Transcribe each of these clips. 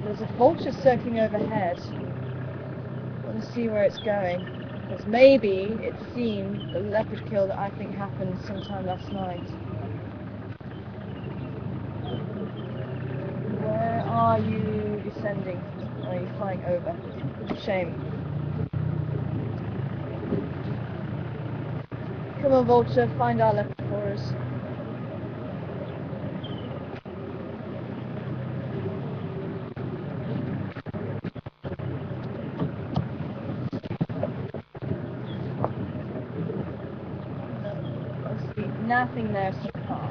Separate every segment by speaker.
Speaker 1: There's a vulture circling overhead. I want to see where it's going. Because maybe it's seen the leopard kill that I think happened sometime last night. Where are you descending? Or are you flying over? Shame. Come on, vulture, find our leopard for us. Nothing there so far.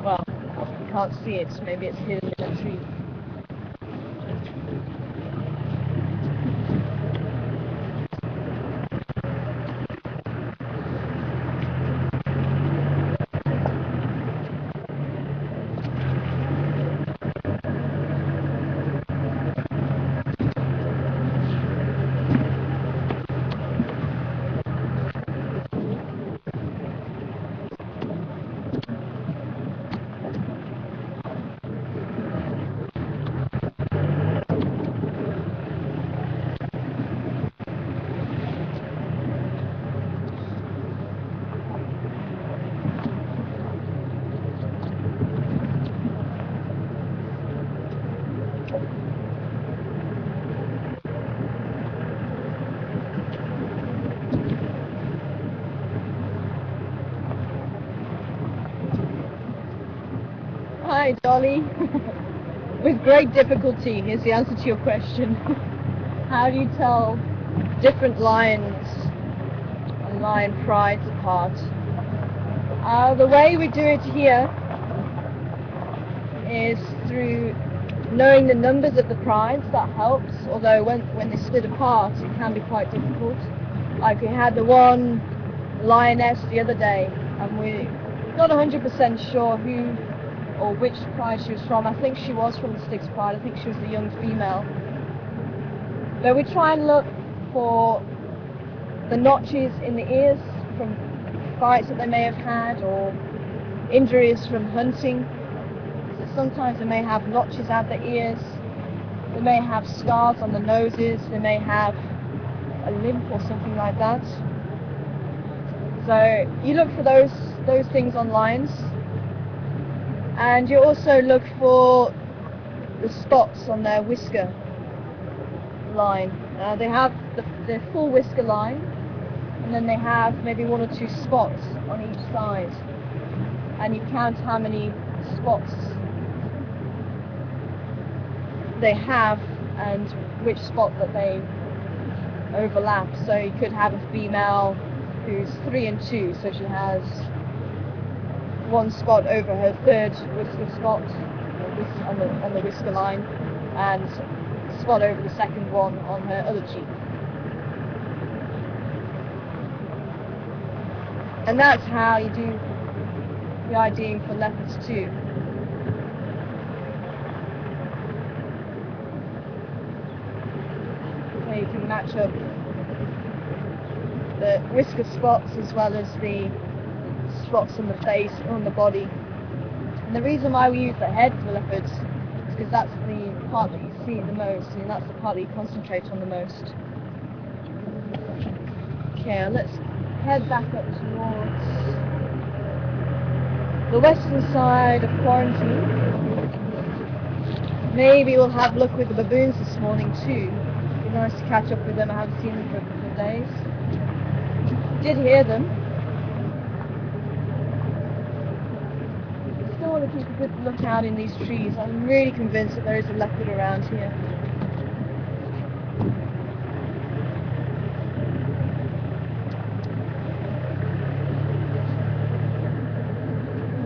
Speaker 1: Well, you can't see it, maybe it's hidden in a tree. Hi, Dolly. With great difficulty, here's the answer to your question. How do you tell different lions and lion prides apart? The way we do it here is through knowing the numbers of the prides. That helps, although when they split apart it can be quite difficult. Like we had the one lioness the other day and we're not 100% sure who or which pride she was from. I think she was from the Styx pride. I think she was the young female. But we try and look for the notches in the ears from fights that they may have had or injuries from hunting. So sometimes they may have notches out the ears, they may have scars on the noses, they may have a limp or something like that. So you look for those things on lions. And you also look for the spots on their whisker line. They have the full whisker line, and then they have maybe one or two spots on each side. And you count how many spots they have and which spot that they overlap. So you could have a female who's 3 and 2, so she has one spot over her third whisker spot on the whisker line and a spot over the second one on her other cheek. And that's how you do the IDing for leopards too. So you can match up the whisker spots as well as the spots on the face or on the body. And the reason why we use the head for leopards is because that's the part that you see the most, and that's the part that you concentrate on the most. Okay, let's head back up towards the western side of quarantine. Maybe we'll have luck with the baboons this morning too. It'd be nice to catch up with them. I haven't seen them for a couple of days. Did hear them. Still want to keep a good lookout in these trees. I'm really convinced that there is a leopard around here.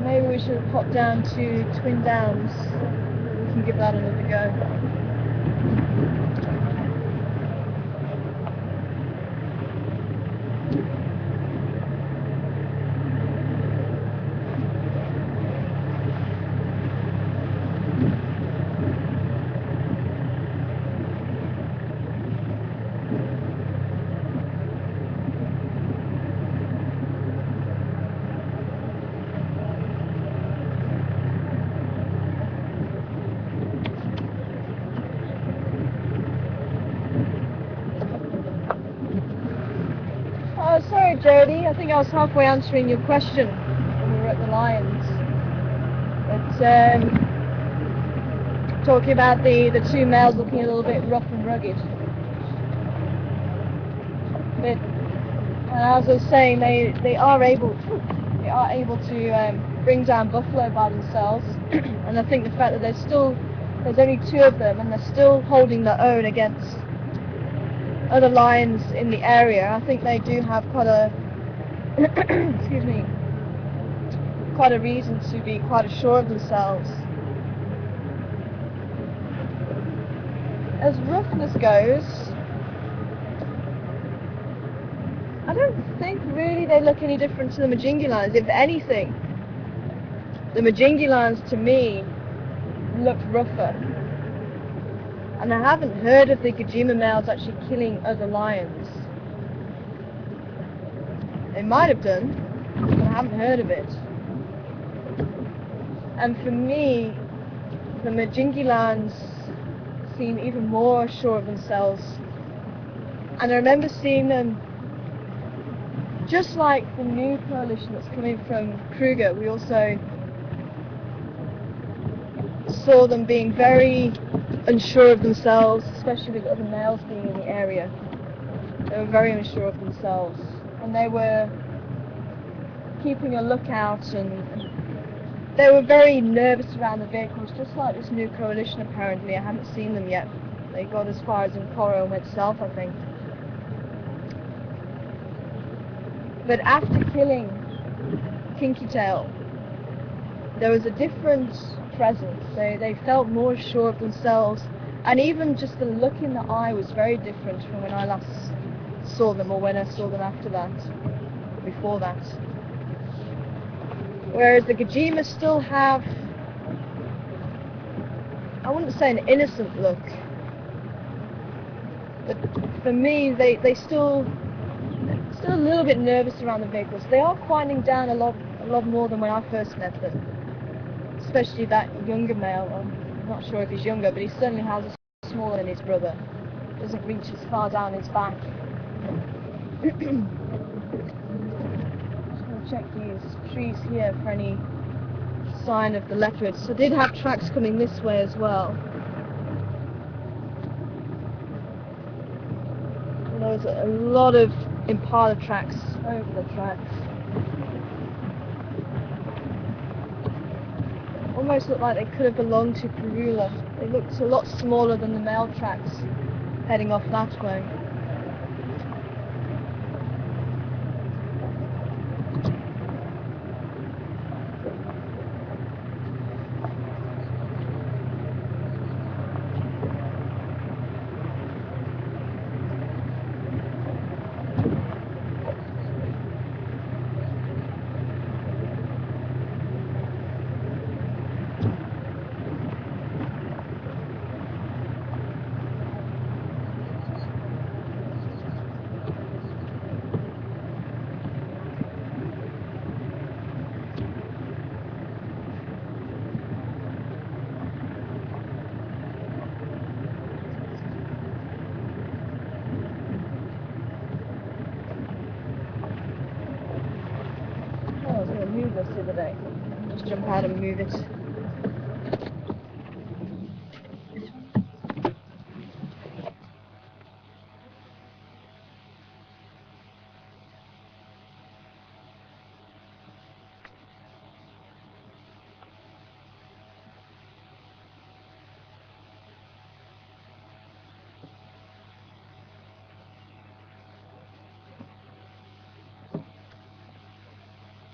Speaker 1: Maybe we should pop down to Twin Downs. We can give that another go. Jody. I think I was halfway answering your question when we were at the lions. But talking about the two males looking a little bit rough and rugged. But as I was saying, they are able to bring down buffalo by themselves, and I think the fact that there's only 2 of them and they're still holding their own against other lions in the area, I think they do have quite a excuse me, quite a reason to be quite assured of themselves. As roughness goes, I don't think really they look any different to the Majingi lions. If anything, the Majingi lions to me look rougher. And I haven't heard of the Gajima males actually killing other lions. They might have done, but I haven't heard of it. And for me, the Majingi lions seem even more sure of themselves. And I remember seeing them, just like the new coalition that's coming from Kruger, we also saw them being very unsure of themselves, especially with other males being in the area. They were very unsure of themselves, and they were keeping a lookout, and they were very nervous around the vehicles, just like this new coalition apparently. I haven't seen them yet. They got as far as Nkoro and went south, I think. But after killing Kinky Tail, there was a different presence. They felt more sure of themselves, and even just the look in the eye was very different from when I last saw them, or when I saw them after that, before that. Whereas the Gajima still have, I wouldn't say an innocent look, but for me they still a little bit nervous around the vehicles. They are quieting down a lot more than when I first met them, especially that younger male. I'm not sure if he's younger, but he certainly has a smaller than his brother. Doesn't reach as far down his back. Just going to check these trees here for any sign of the leopards. I did have tracks coming this way as well. And there was a lot of impala tracks over the tracks. Almost looked like they could have belonged to Karula. They looked a lot smaller than the male tracks heading off that way. Move this the other day. Just jump out and move it.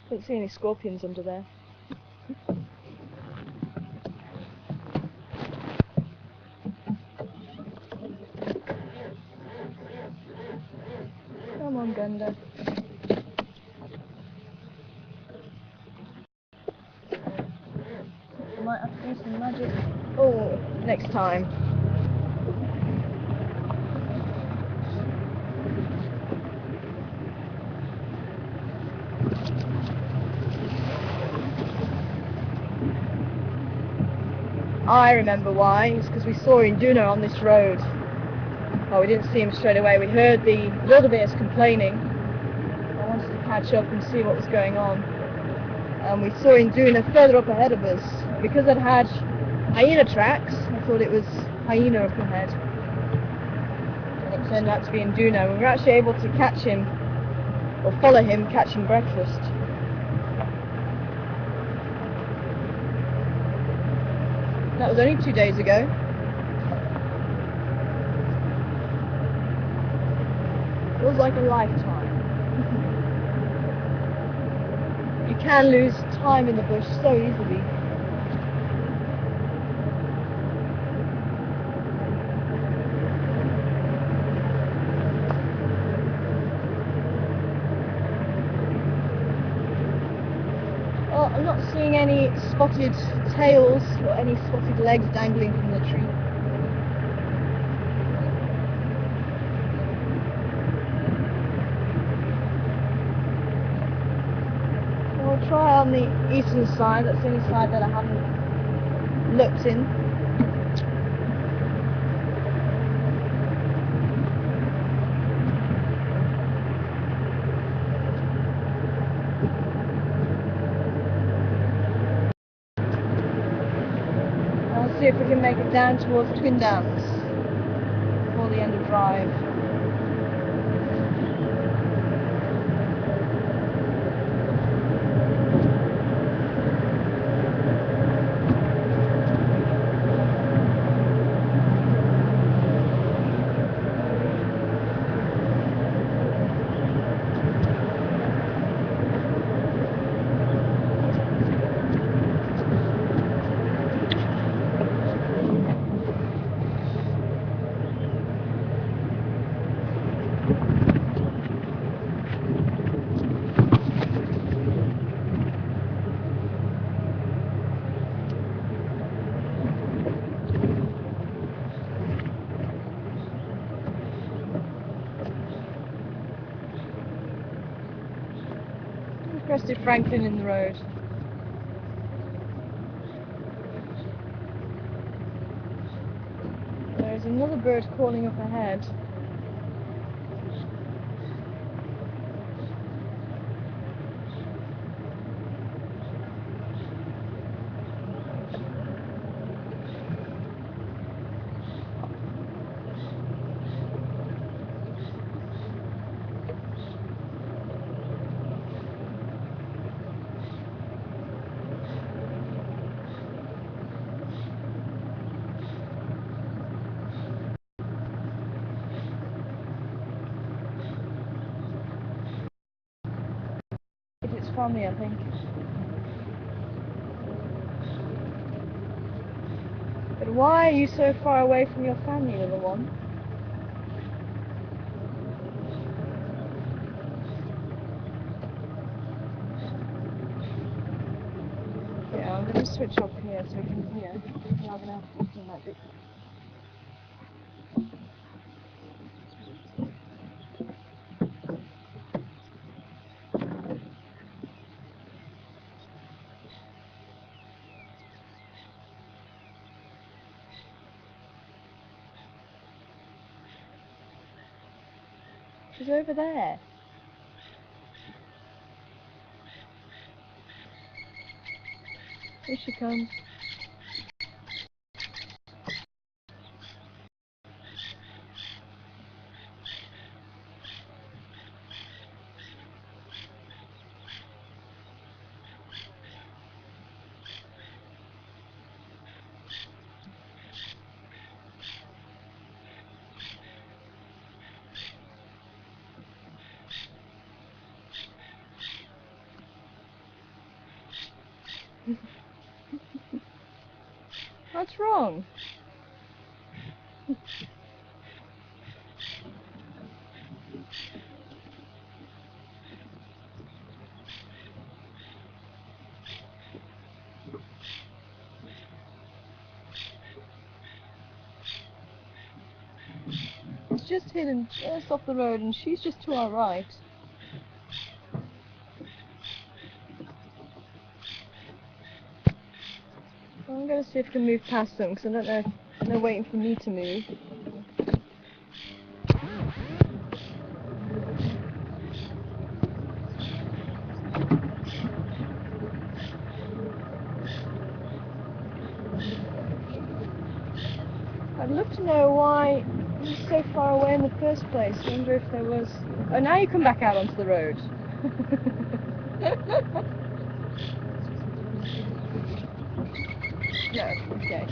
Speaker 1: Couldn't see any scorpions under there. Come on, Gunda. I might have to do some magic. Oh, next time. I remember why. It's because we saw Induna on this road. Well, we didn't see him straight away. We heard the wildebeest complaining. I wanted catch up and see what was going on. And we saw Induna further up ahead of us. Because it had hyena tracks, I thought it was hyena up ahead. And it turned out to be Induna. We were actually able to catch him, or follow him catching breakfast. That was only 2 days ago. Feels like a lifetime. You can lose time in the bush so easily. Well, I'm not seeing any spotted tails or any spotted legs dangling from the tree. We'll try on the eastern side. That's the only side that I haven't looked in. I'll see if we can make it down towards Twin Downs before the end of drive. Crested Franklin in the road. There is another bird calling up ahead. It's family, I think. But why are you so far away from your family, little one? Yeah, I'm going to switch off here so we can hear. Now I'm going to have to do magic. She's over there. Here she comes. What's wrong? It's just hidden just off the road and she's just to our right. Well, I'm going to see if I can move past them because I don't know if they're waiting for me to move. I'd love to know why it was so far away in the first place. I wonder if there was... Oh, now you come back out onto the road. No, okay.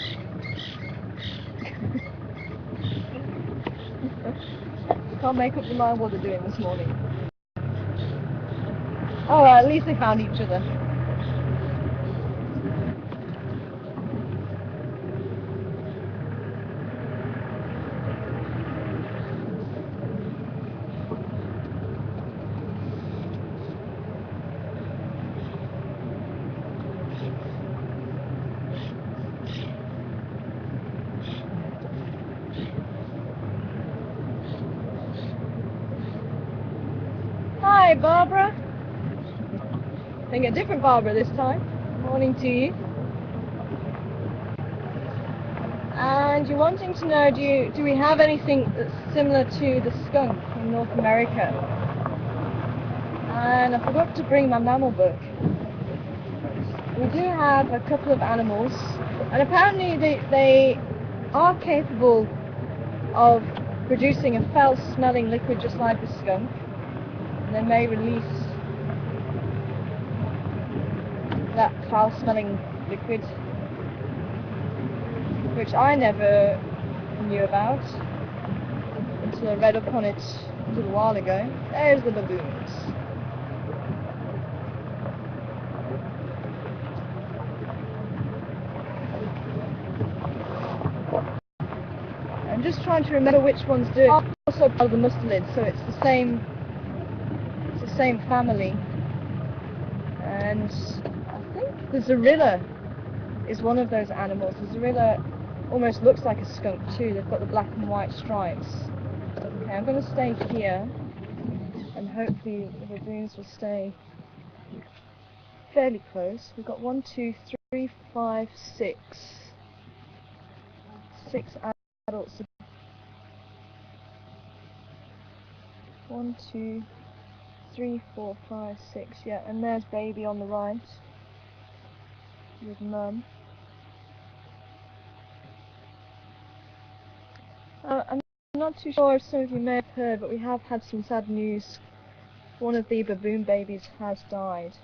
Speaker 1: Can't make up your mind what they're doing this morning. Oh, well, at least they found each other. Hi, Barbara. I think a different Barbara this time. Morning to you. And you're wanting to know, do we have anything that's similar to the skunk in North America? And I forgot to bring my mammal book. We do have a couple of animals, and apparently they are capable of producing a foul-smelling liquid just like the skunk. They may release that foul-smelling liquid, which I never knew about until I read up on it a little while ago. There's the baboons. I'm just trying to remember which ones do it. Also part of the mustelid, so it's the same family. And I think the zorilla is one of those animals. The zorilla almost looks like a skunk too. They've got the black and white stripes. Okay, I'm going to stay here, and hopefully the baboons will stay fairly close. We've got 1, 2, 3, 5, 6. 6 adults. 1, 2, 3, 4, 5, 6. Yeah, and there's baby on the right with mum. I'm not too sure if some of you may have heard, but we have had some sad news. One of the baboon babies has died.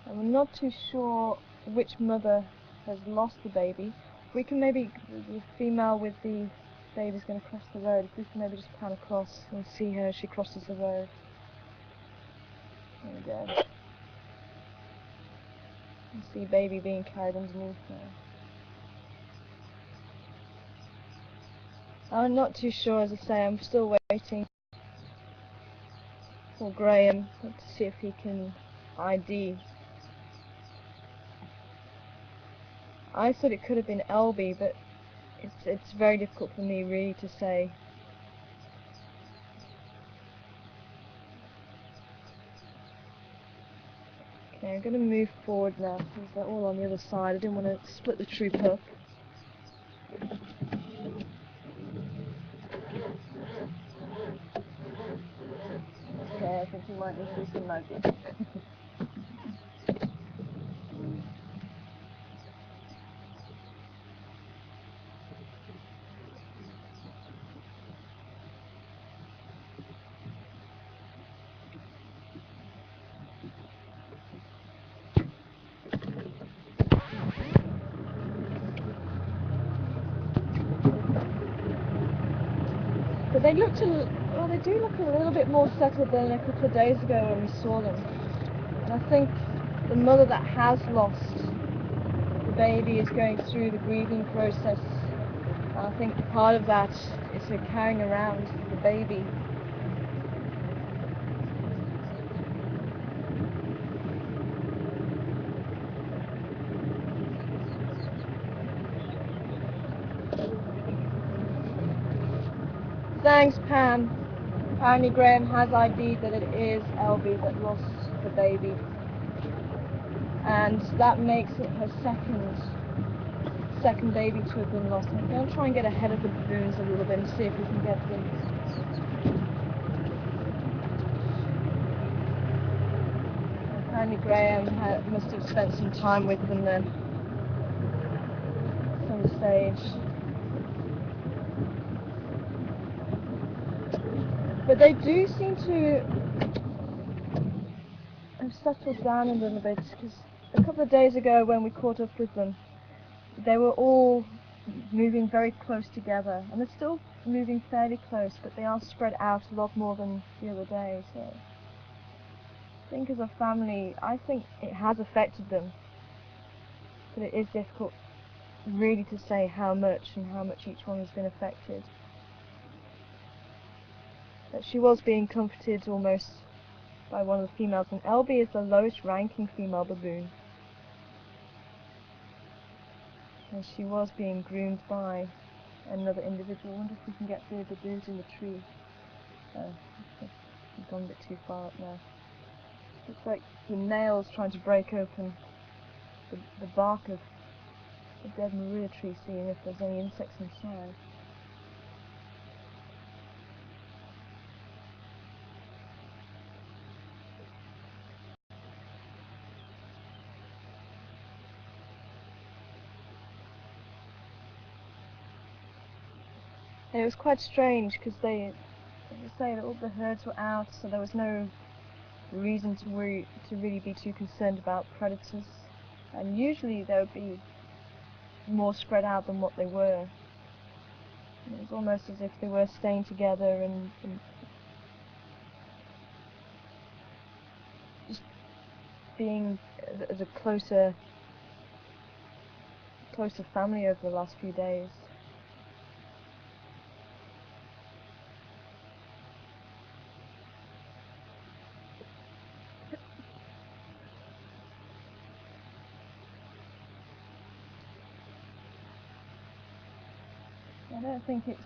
Speaker 1: And we're not too sure which mother has lost the baby. We can maybe, the female with the baby is going to cross the road. If we can maybe just pan across and see her as she crosses the road. There we go. You see baby being carried underneath there. I'm not too sure, as I say. I'm still waiting for Graham to see if he can ID. I said it could have been Elby, but it's very difficult for me really to say. Okay, I'm going to move forward now because they're all on the other side. I didn't want to split the troop up. Okay, I think we might need to do some magic. But they looked well, they do look a little bit more settled than a couple of days ago when we saw them. And I think the mother that has lost the baby is going through the grieving process. And I think part of that is her carrying around the baby. Thanks, Pam. Apparently Graham has ID'd that it is Elby that lost the baby. And that makes it her second baby to have been lost. I'm going to try and get ahead of the baboons a little bit and see if we can get them. Apparently Graham must have spent some time with them then. on the stage. But they do seem to have settled down a little bit, because a couple of days ago when we caught up with them, they were all moving very close together, and they're still moving fairly close, but they are spread out a lot more than the other day. So I think as a family, I think it has affected them, but it is difficult really to say how much and how much each one has been affected. But she was being comforted almost by one of the females, and Elby is the lowest ranking female baboon, and she was being groomed by another individual. I wonder if we can get the baboons in the tree. I've gone a bit too far up now. Looks like the nails trying to break open the bark of the dead Maria tree, seeing if there's any insects inside. And it was quite strange, because they say that all the herds were out, so there was no reason to really be too concerned about predators. And usually they would be more spread out than what they were. And it was almost as if they were staying together and just being as a closer family over the last few days. I don't think it's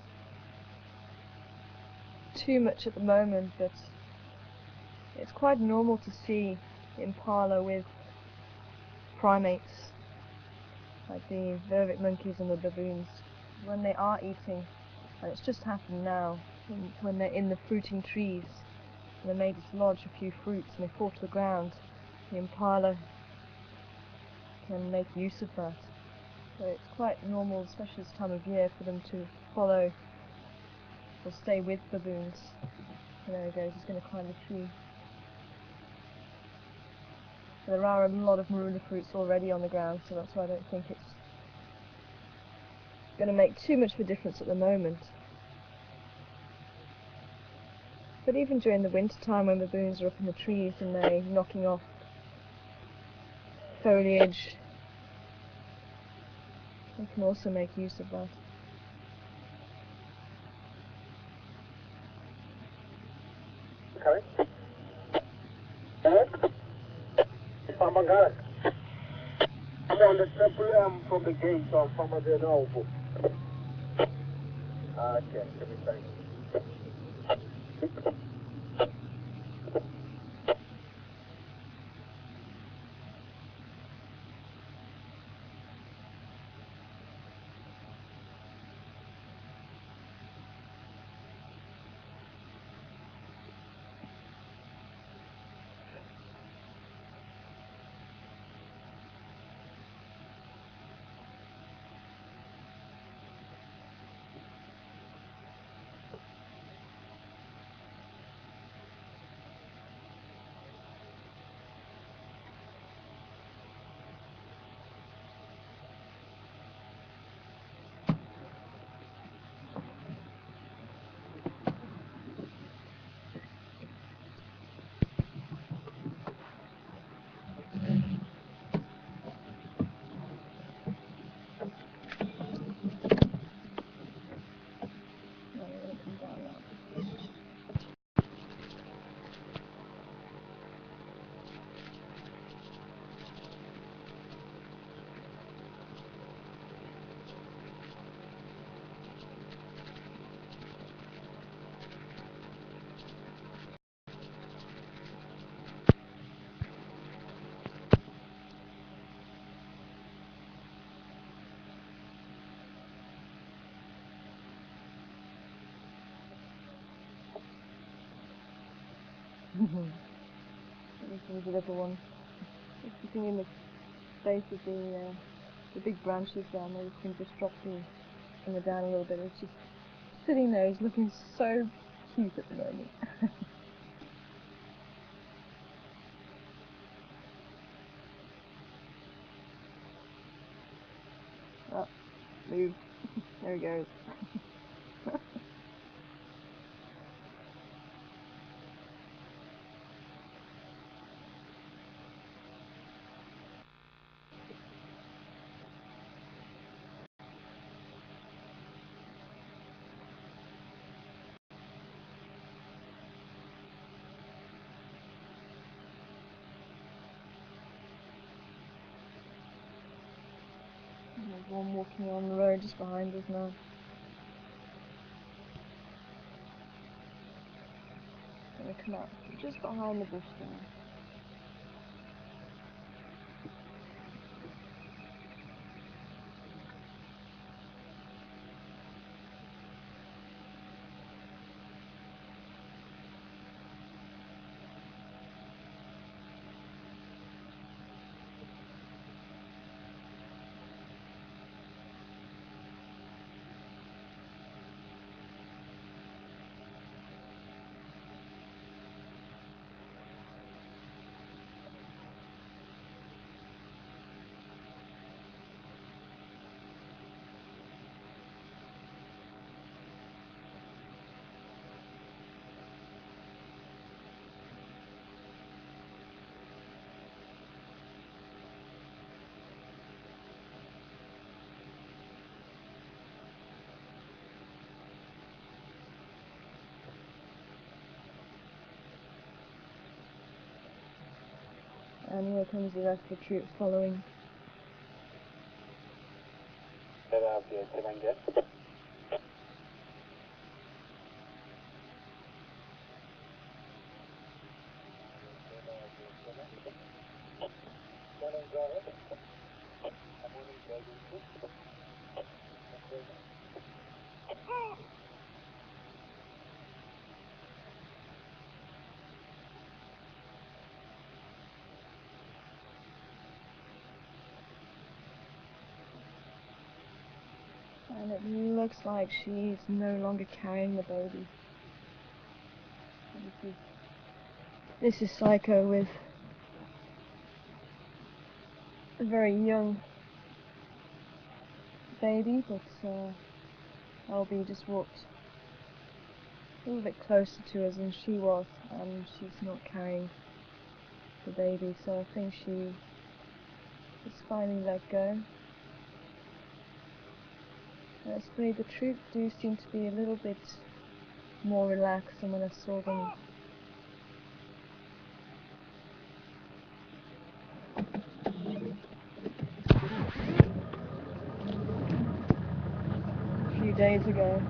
Speaker 1: too much at the moment, but it's quite normal to see impala with primates, like the vervet monkeys and the baboons, when they are eating. And it's just happened now, when they're in the fruiting trees, and they may dislodge a few fruits and they fall to the ground. The impala can make use of that. So it's quite normal, especially this time of year, for them to follow or stay with baboons. And there he goes, he's going to climb the tree. There are a lot of marula fruits already on the ground, so that's why I don't think it's going to make too much of a difference at the moment. But even during the winter time, when baboons are up in the trees and they're knocking off foliage, they can also make use of that.
Speaker 2: Okay. I'm on the triple M from the gate on Farmer de Novo. Okay, let me thank you.
Speaker 1: This is a little one. It's sitting in the base of the the big branches down there, you can just drop the camera down a little bit. It's just sitting there, he's looking so cute at the moment. Oh, moved. There he goes. There's one walking on the road just behind us now. Gonna come out just behind the bush there. And here comes the rest of the troop following. And it looks like she's no longer carrying the baby. This is Psycho with a very young baby, but LB just walked a little bit closer to us than she was, and she's not carrying the baby, so I think she is finally let go. Honestly, the troop do seem to be a little bit more relaxed than when I saw them. A few days ago.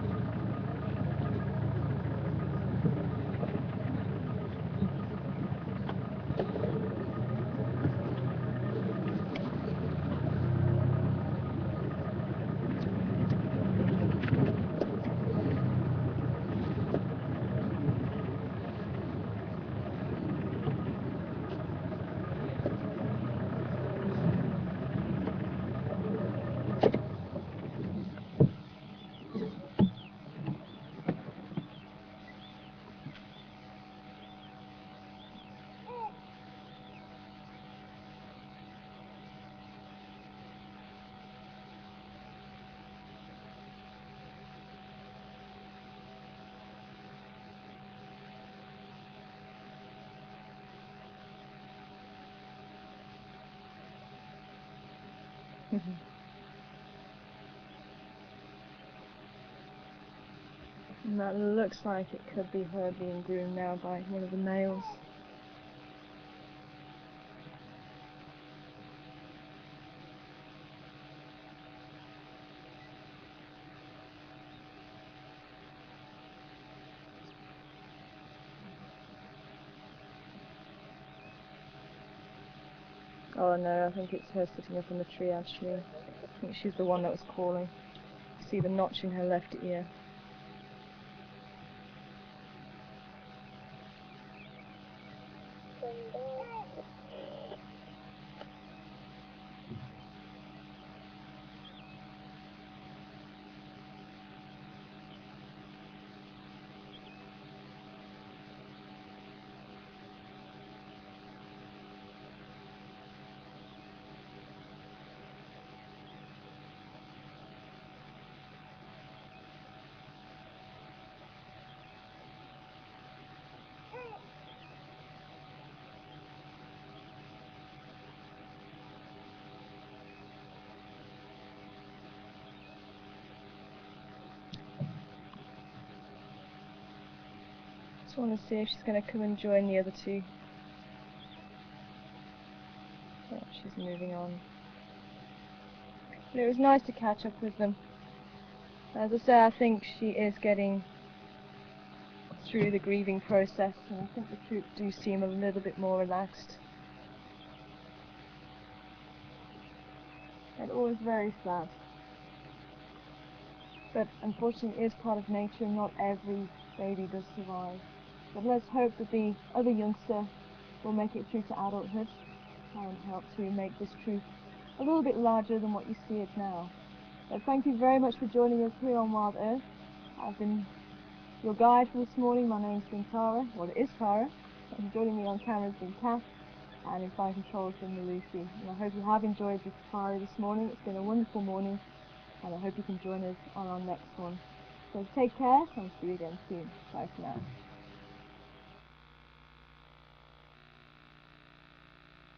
Speaker 1: And that looks like it could be her being groomed now by one of the males. Oh no, I think it's her sitting up in the tree actually. I think she's the one that was calling. See the notch in her left ear. Just want to see if she's going to come and join the other two. Oh, she's moving on. But it was nice to catch up with them. As I say, I think she is getting through the grieving process, and I think the troops do seem a little bit more relaxed. It was very sad. But unfortunately it is part of nature, and not every baby does survive. But let's hope that the other youngster will make it through to adulthood and help to make this troop a little bit larger than what you see it now. But thank you very much for joining us here on Wild Earth. I've been your guide for this morning. My name's been Tara, well it is Tara, and joining me on camera has been Kath, and in flight control has been Lucy. And I hope you have enjoyed the safari this morning. It's been a wonderful morning, and I hope you can join us on our next one. So take care, and I'll see you again soon. Bye for now.